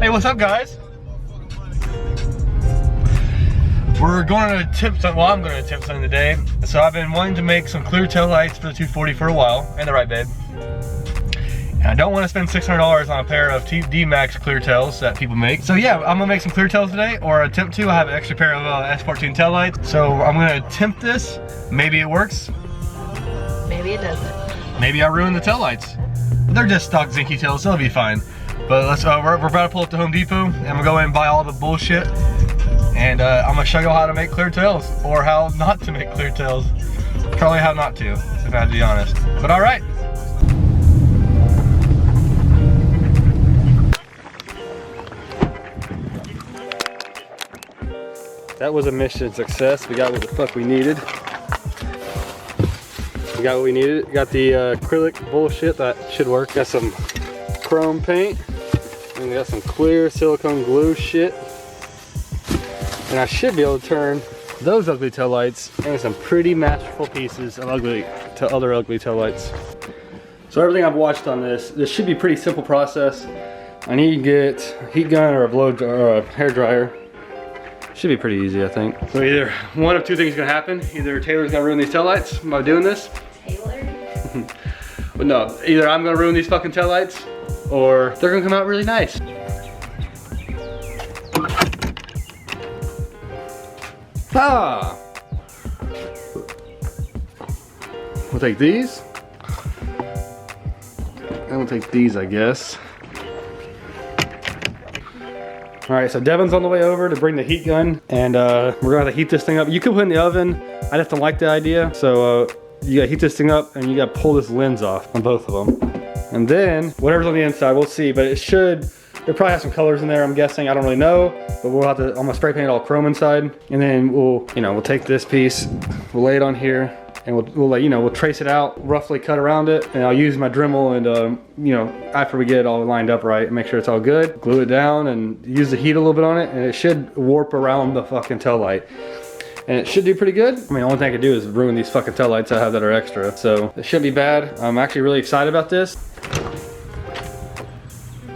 Hey, what's up, guys? We're going to attempt something. Well, I'm going to attempt something today. So I've been wanting to make some clear tail lights for the 240 for a while. Ain't that right, babe? And I don't want to spend $600 on a pair of D-Max clear tails that people make. So yeah, I'm gonna make some clear tails today, or attempt to. I have an extra pair of S14 tail lights. So I'm gonna attempt this. Maybe it works. Maybe it doesn't. Maybe I ruin the tail lights. But they're just stock Zinky tails, so it'll be fine. But let's, we're about to pull up to Home Depot, and I'm gonna go in and buy all the bullshit. And I'm gonna show you how to make clear tails, or how not to make clear tails. Probably how not to, if I have to be honest. But all right. That was a mission success. We got what the fuck we needed. We got what we needed. Got the acrylic bullshit, that should work. Got some chrome paint. And we got some clear silicone glue shit. And I should be able to turn those ugly tail lights into some pretty masterful pieces of other ugly tail lights. So everything I've watched on this should be a pretty simple process. I need to get a heat gun or a hair dryer. Should be pretty easy, I think. So either one of two things is gonna happen. Either Taylor's gonna ruin these taillights by doing this. Taylor? But no, either I'm gonna ruin these fucking taillights, or they're gonna come out really nice. Ah! We'll take these. And we'll take these, I guess. All right, so Devin's on the way over to bring the heat gun, and we're gonna have to heat this thing up. You could put it in the oven. I'd have to like the idea. So you gotta heat this thing up, and you gotta pull this lens off on both of them. And then whatever's on the inside, we'll see. But it probably has some colors in there, I'm guessing. I don't really know, but we'll have to. I'm gonna spray paint it all chrome inside, and then we'll take this piece, we'll lay it on here, and we'll trace it out, roughly cut around it, and I'll use my Dremel and after we get it all lined up right, make sure it's all good, glue it down and use the heat a little bit on it, and it should warp around the fucking tail light. And it should do pretty good. I mean, the only thing I could do is ruin these fucking tail lights I have that are extra. So it shouldn't be bad. I'm actually really excited about this. You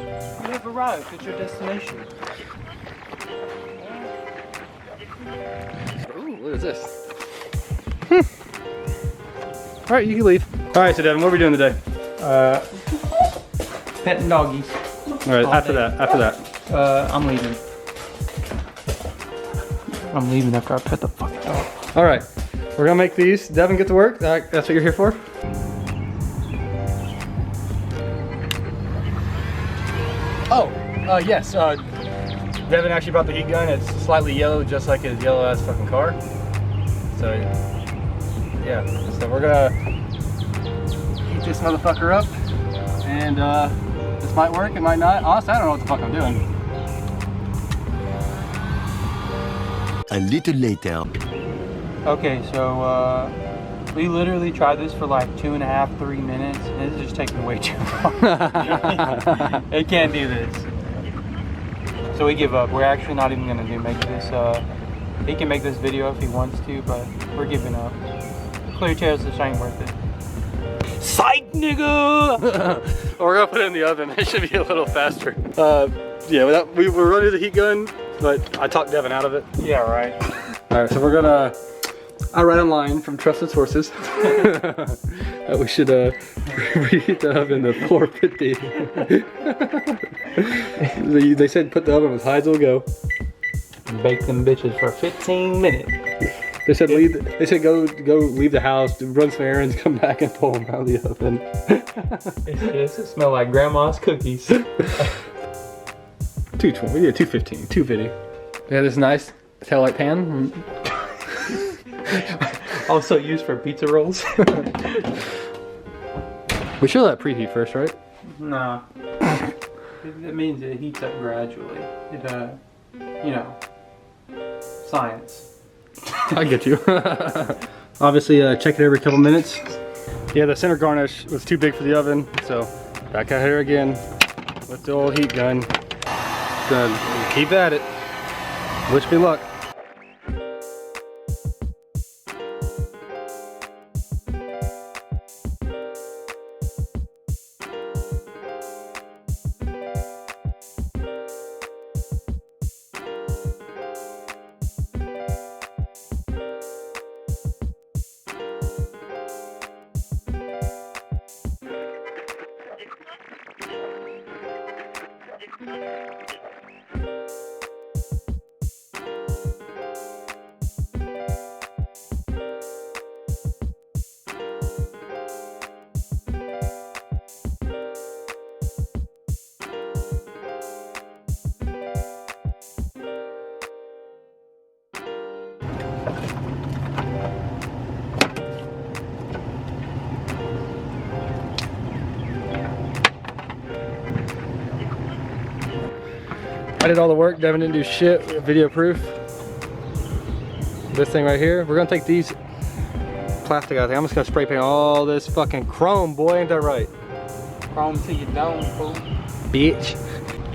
have arrived at your destination. Ooh, what is this? All right, you can leave. All right, so Devin, what are we doing today? Petting doggies. All right, after that. I'm leaving. I'm leaving after I pet the fucking dog. All right, we're gonna make these. Devin, get to work. That's what you're here for? Oh, yes. Devin actually brought the heat gun. It's slightly yellow, just like his yellow ass fucking car. So, yeah. So we're gonna heat this motherfucker up, and this might work, it might not. Honestly, I don't know what the fuck I'm doing. A little later. Okay, so we literally tried this for like 2.5, 3 minutes, and it's just taking way too long. It can't do this. So we give up. We're actually not even gonna make this. He can make this video if he wants to, but we're giving up. Clear tails just ain't worth it. Psych, nigga! We're gonna put it in the oven. It should be a little faster. Yeah, we were running the heat gun, but I talked Devin out of it. Yeah, right. All right, so we're gonna. I read online from trusted sources that we should reheat the oven to 450. They said put the oven as high as it'll go. Bake them bitches for 15 minutes. They said go leave the house, run some errands, come back and pull them out of the oven. It smell like grandma's cookies. 220, yeah, 215, 250. Yeah, this nice tail light pan. Also used for pizza rolls. We should let that preheat first, right? Nah. It means it heats up gradually. Science. I get you. Obviously, check it every couple minutes. Yeah, the center garnish was too big for the oven, so back out here again with the old heat gun. Gonna keep at it. Wish me luck. I did all the work, Devin didn't do shit. We have video proof. This thing right here, we're gonna take these plastic out there. I'm just gonna spray paint all this fucking chrome, boy, ain't that right? Chrome till you don't, fool. Bitch.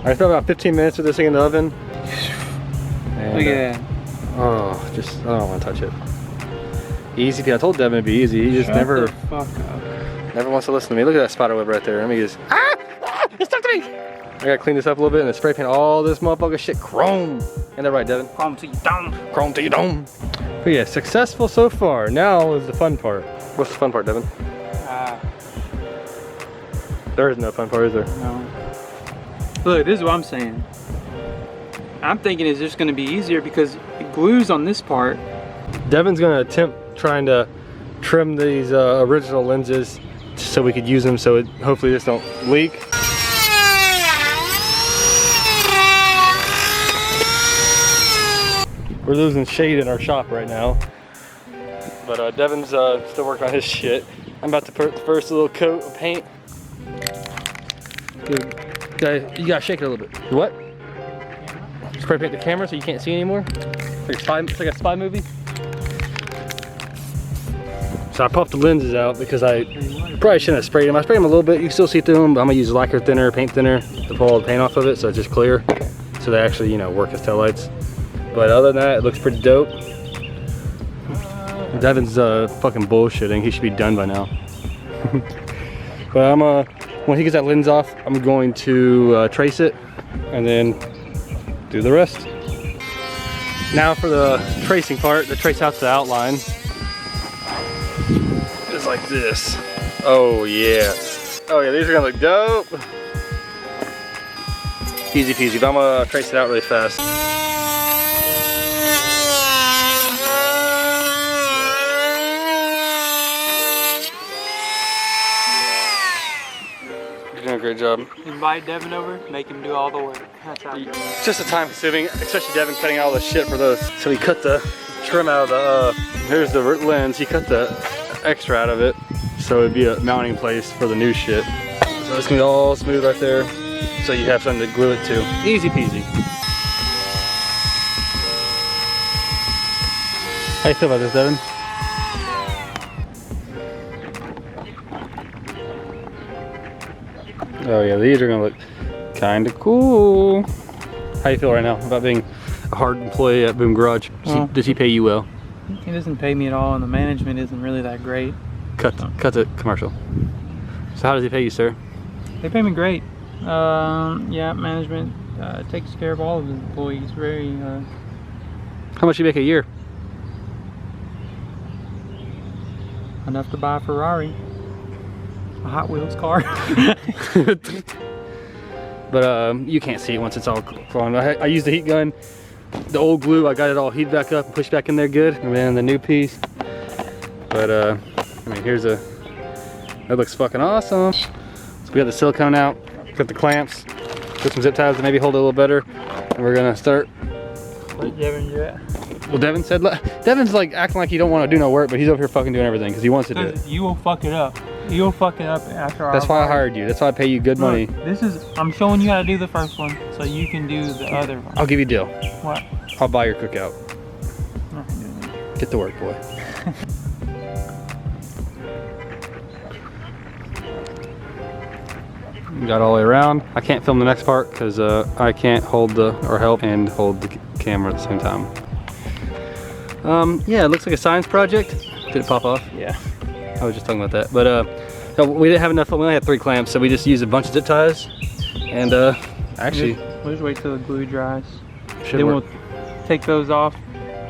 I spent about 15 minutes with this thing in the oven. And, Look at that. Oh, just, I don't wanna touch it. Easy, I told Devin it'd be easy. He just Shut never the fuck up. Never wants to listen to me. Look at that spider web right there. Let me just, it stuck to me. I gotta clean this up a little bit and then spray paint all this motherfucker shit chrome. Ain't that right, Devin? Chrome till you don't. Chrome till you don't. But yeah, successful so far. Now is the fun part. What's the fun part, Devin? There is no fun part, is there? No. Look, this is what I'm saying. I'm thinking it's just gonna be easier because it glues on this part. Devin's gonna attempt trying to trim these original lenses so we could use them so hopefully this don't leak. We're losing shade in our shop right now. But Devin's still working on his shit. I'm about to put the first little coat of paint. Good. You gotta shake it a little bit. What? Spray paint the camera so you can't see anymore? It's like a spy movie. So I popped the lenses out because I probably shouldn't have sprayed them. I sprayed them a little bit. You can still see through them, but I'm gonna use lacquer thinner, paint thinner to pull all the paint off of it so it's just clear. So they actually, you know, work as taillights. But other than that, it looks pretty dope. Devin's fucking bullshitting. He should be done by now. But when he gets that lens off, I'm going to trace it and then do the rest. Now for the tracing part, to trace out the outline. It's like this. Oh yeah. Oh yeah, these are gonna look dope. Easy peasy, but I'm gonna trace it out really fast. You're doing a great job. Invite Devin over, make him do all the work. That's how it goes. It's just a time consuming, especially Devin cutting all the shit for those. So he cut the trim out of the, here's the lens, he cut the extra out of it. So it'd be a mounting place for the new shit. So it's gonna be all smooth right there. So you have something to glue it to. Easy peasy. How you feel about this, Devin? Oh yeah, these are gonna look kinda cool. How you feel right now about being a hard employee at Boom Garage? Does he pay you well? He doesn't pay me at all, and the management isn't really that great. Cut the commercial. So how does he pay you, sir? They pay me great. Yeah, management takes care of all of his employees. Very. How much do you make a year? Enough to buy a Ferrari, a Hot Wheels car. But you can't see it once it's all gone. I used the heat gun, the old glue. I got it all heated back up and pushed back in there good. And then the new piece. But I mean, that looks fucking awesome. So we got the silicone out, got the clamps, put some zip ties to maybe hold it a little better, and we're gonna start. Let Devin do it. Well, Devin's like acting like he don't want to do no work, but he's over here fucking doing everything because he wants to do it. You will fuck it up. You will fuck it up after our. That's why I hired you. That's why I pay you good money. I'm showing you how to do the first one, so you can do the other one. I'll give you a deal. What? I'll buy your cookout. Not gonna do that. Get to work, boy. Got all the way around. I can't film the next part because I can't hold or help and hold the camera at the same time. Yeah, it looks like a science project. Did it pop off? Yeah. I was just talking about that. But no, we didn't have enough. We only had 3 clamps, so we just used a bunch of zip ties. And actually, we'll just wait till the glue dries. Then we'll take those off,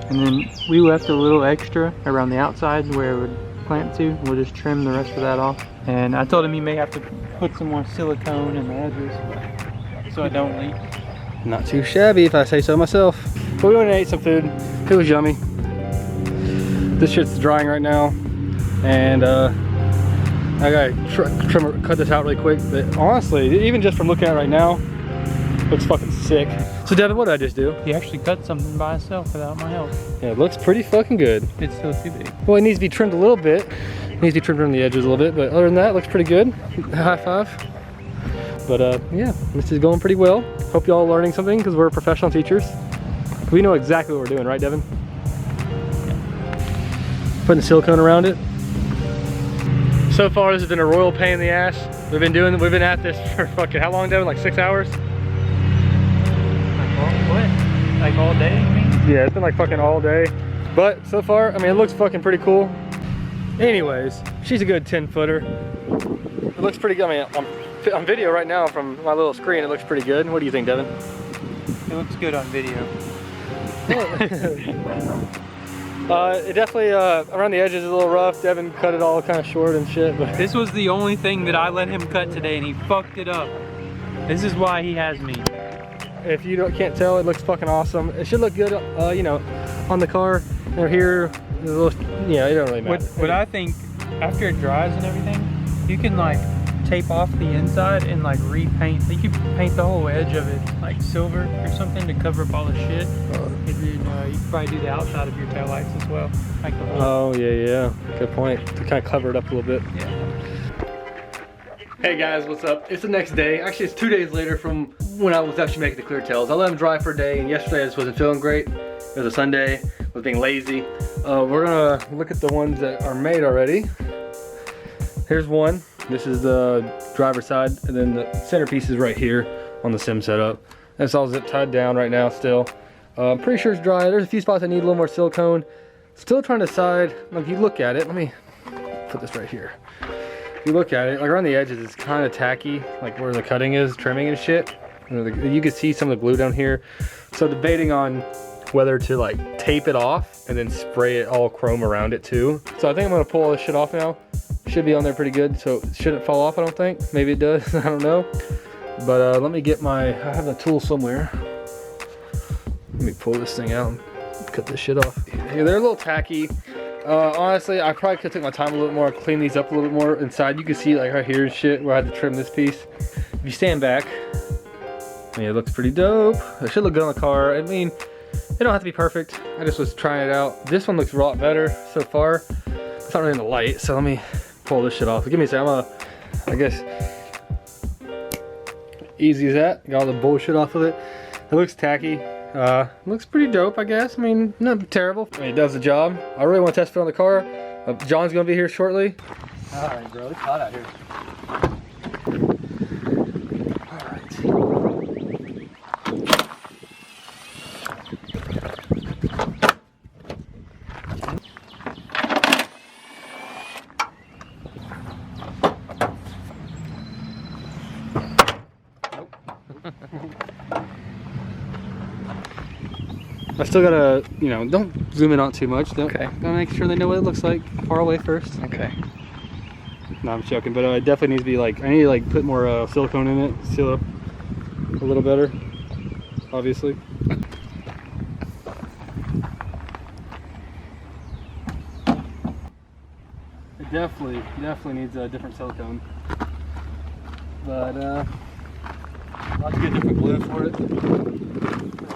and then we left a little extra around the outside where it would clamp to. We'll just trim the rest of that off. And I told him he may have to put some more silicone in the edges. so it don't leak. Not too shabby if I say so myself. But we went and ate some food. It was yummy. This shit's drying right now. And I gotta cut this out really quick. But honestly, even just from looking at it right now, looks fucking sick. So Devin, what did I just do? He actually cut something by himself without my help. Yeah, it looks pretty fucking good. It's still too big. Well, it needs to be trimmed a little bit. It needs to be trimmed around the edges a little bit, but other than that, it looks pretty good. High five. But yeah, this is going pretty well. Hope y'all are learning something because we're professional teachers. We know exactly what we're doing, right, Devin? Yeah. Putting silicone around it. So far, this has been a royal pain in the ass. We've been at this for fucking how long, Devin? Like 6 hours? Like all day, you mean? Yeah, it's been like fucking all day. But so far, I mean, it looks fucking pretty cool. Anyways, she's a good 10-footer. It looks pretty good. I mean, I'm on video right now from my little screen. It looks pretty good. What do you think, Devin? It looks good on video. It definitely, around the edges is a little rough. Devin cut it all kind of short and shit. But This was the only thing that I let him cut today and he fucked it up. This is why he has me. if you can't tell, it looks fucking awesome. It should look good, you know, on the car or here. A little, yeah, it don't really matter. What I think, after it dries and everything, you can like tape off the inside and like repaint. You could paint the whole edge of it like silver or something to cover up all the shit. And then you could probably do the outside of your taillights as well. Like the whole. Oh yeah, good point. To kind of cover it up a little bit. Yeah. Hey guys, what's up? It's the next day. Actually, it's 2 days later from when I was actually making the clear tails. I let them dry for a day, and yesterday I just wasn't feeling great. It was a Sunday. I was being lazy. We're gonna look at the ones that are made already. Here's one. This is the driver's side, and then the centerpiece is right here on the sim setup. That's all zip tied down right now still. I'm pretty sure it's dry. There's a few spots I need a little more silicone. Still trying to decide, if you look at it, let me put this right here. If you look at it, like around the edges, it's kind of tacky, like where the cutting is, trimming and shit. You can see some of the glue down here. So debating on whether to like tape it off and then spray it all chrome around it too. So I think I'm gonna pull all this shit off now. Should be on there pretty good, so it shouldn't fall off, I don't think. Maybe it does, I don't know. But let me get I have a tool somewhere. Let me pull this thing out and cut this shit off. Yeah, they're a little tacky. Honestly, I probably could take my time a little more, clean these up a little bit more inside. You can see like right here and shit where I had to trim this piece. If you stand back, I mean, it looks pretty dope. It should look good on the car. I mean, it don't have to be perfect. I just was trying it out. This one looks a lot better so far. It's not really in the light, so let me pull this shit off. Give me a second. I guess, easy as that. Got all the bullshit off of it. It looks tacky. Looks pretty dope, I guess. I mean, not terrible. I mean, it does the job. I really want to test it on the car. John's gonna be here shortly. All right, bro. It's hot out here. All right. I still gotta, you know, don't zoom in on too much. Okay. Gotta make sure they know what it looks like far away first. Okay. No, I'm joking, but it definitely needs to be like, I need to like put more silicone in it, seal it up a little better, obviously. It definitely needs a different silicone. But I'll have to get different glue for it. I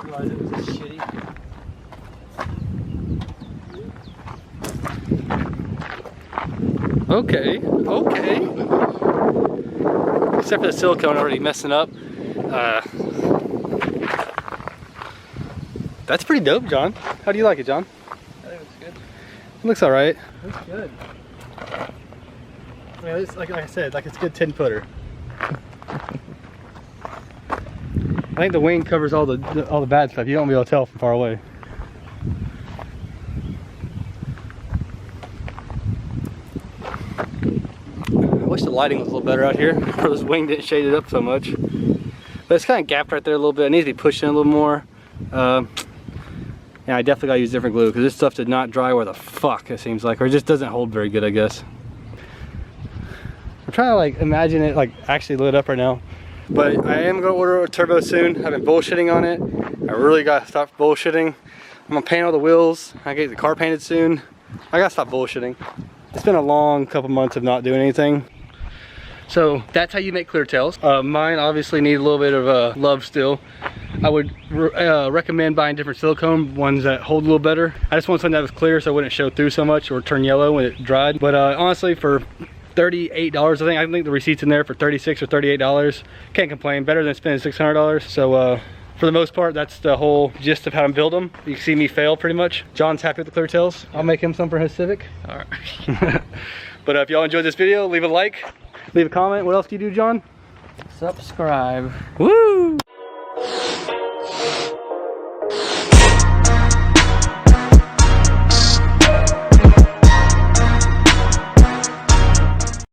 realized it was shitty. Okay. Except for the silicone already messing up. That's pretty dope, John. How do you like it, John? I think it's good. It looks alright. Looks good. I mean, it's like I said, like it's a good 10-footer. I think the wing covers all the bad stuff. You don't be able to tell from far away. I wish the lighting was a little better out here, or this wing didn't shade it up so much. But it's kind of gapped right there a little bit. It needs to be pushed in a little more. Yeah, I definitely gotta use different glue because this stuff did not dry where the fuck it seems like, or it just doesn't hold very good, I guess. I'm trying to like imagine it like actually lit up right now. But I am gonna order a turbo soon. I've been bullshitting on it. I really gotta stop bullshitting. I'm gonna paint all the wheels. I get the car painted soon. I gotta stop bullshitting. It's been a long couple months of not doing anything. So that's how you make clear tails. Mine obviously need a little bit of love still. I would recommend buying different silicone, ones that hold a little better. I just want something that was clear so it wouldn't show through so much or turn yellow when it dried. But honestly, for $38, I think the receipt's in there for $36 or $38. Can't complain, better than spending $600. So for the most part, that's the whole gist of how to build them. You can see me fail pretty much. John's happy with the clear tails. I'll make him some for his Civic. All right. But if y'all enjoyed this video, leave a like, leave a comment. What else do you do, John? Subscribe. Woo!